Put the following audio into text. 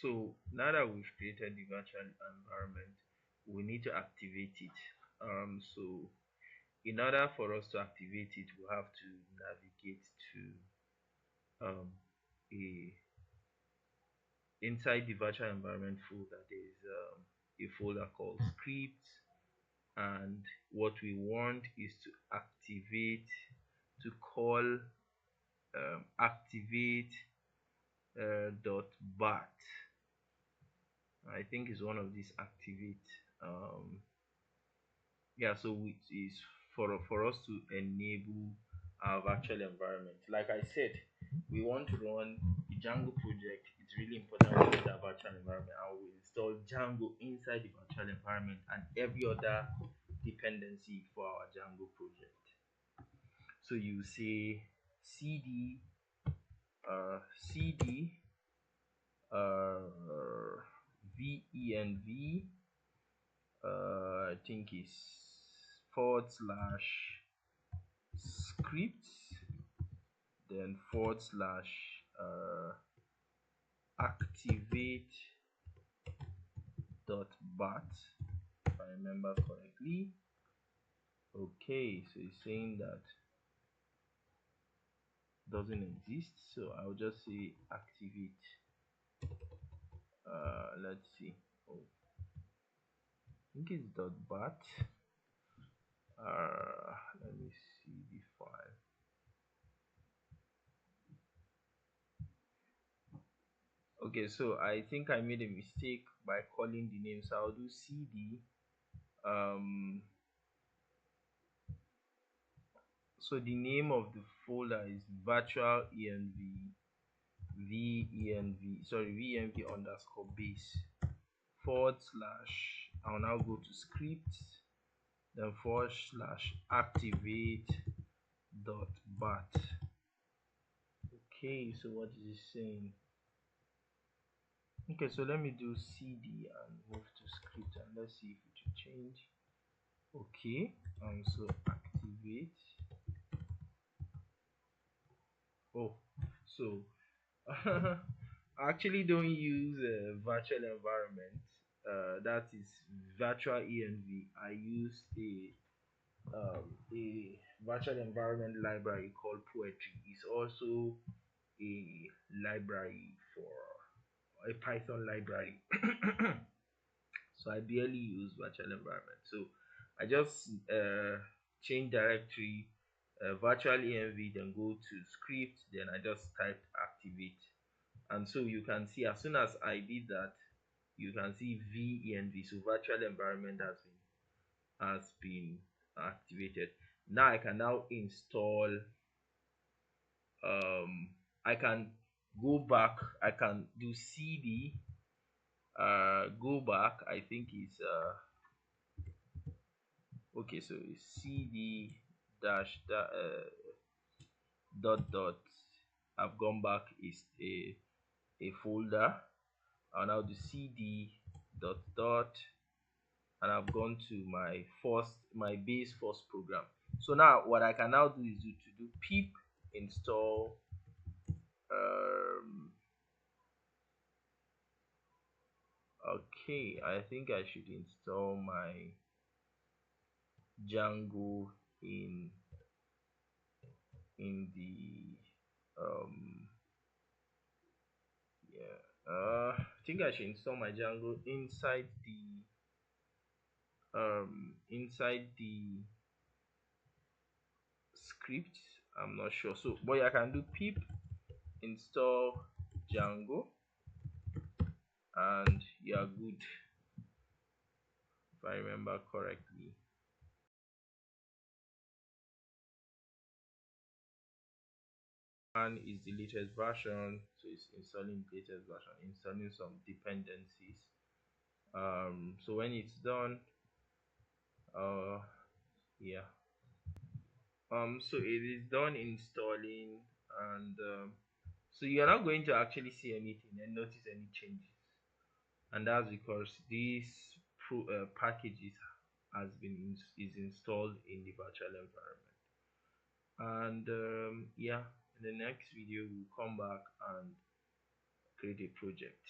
So now that we've created the virtual environment, we need to activate it. So in order for us to activate it, we have to navigate to a inside the virtual environment folder. There is a folder called scripts, and what we want is to activate to call activate dot bat. I think is one of these activate. Yeah, so which is for us to enable our virtual environment. Like I said, we want to run the Django project. It's really important we get our virtual environment, and we install Django inside the virtual environment and every other dependency for our Django project. So you say cd cd venv, I think is forward slash scripts, then forward slash activate dot bat, if I remember correctly. Okay, so it's saying that doesn't exist, so I'll just say activate. Let's see. Oh, I think it's dot bat. Let me see the file. Okay, so I think I made a mistake by calling the name, so I'll do cd. So the name of the folder is virtual env venv underscore base forward slash. I'll now go to scripts, then forward slash activate dot bat. Okay, so what is it saying? Okay, so let me do cd and move to script, and let's see if it will change. Okay, so activate. Oh, so I actually don't use a virtual environment. That is virtual env. I use a virtual environment library called Poetry. It's also a library for a Python library. So I barely use virtual environment. So I just change directory virtual env, then go to script, then I just typed activate, and so you can see as soon as I did that, you can see venv, so virtual environment has been activated. Now I can now install. I can go back. I can do cd go back. I think it's okay, so it's cd dash dot dot. I've gone back is a folder. I'll now do cd dot dot, and I've gone to my base first program. So now what I can now do is to do pip install okay, I think I should install my Django in the yeah, I think I should install my Django inside the script. I'm not sure, so but I can do pip install Django, and you are good, if I remember correctly. And is the latest version, so it's installing the latest version, installing some dependencies. So when it's done, yeah, so it is done installing, and so you're not going to actually see anything and notice any changes, and that's because this package is installed in the virtual environment. And yeah, in the next video we'll come back and create a project.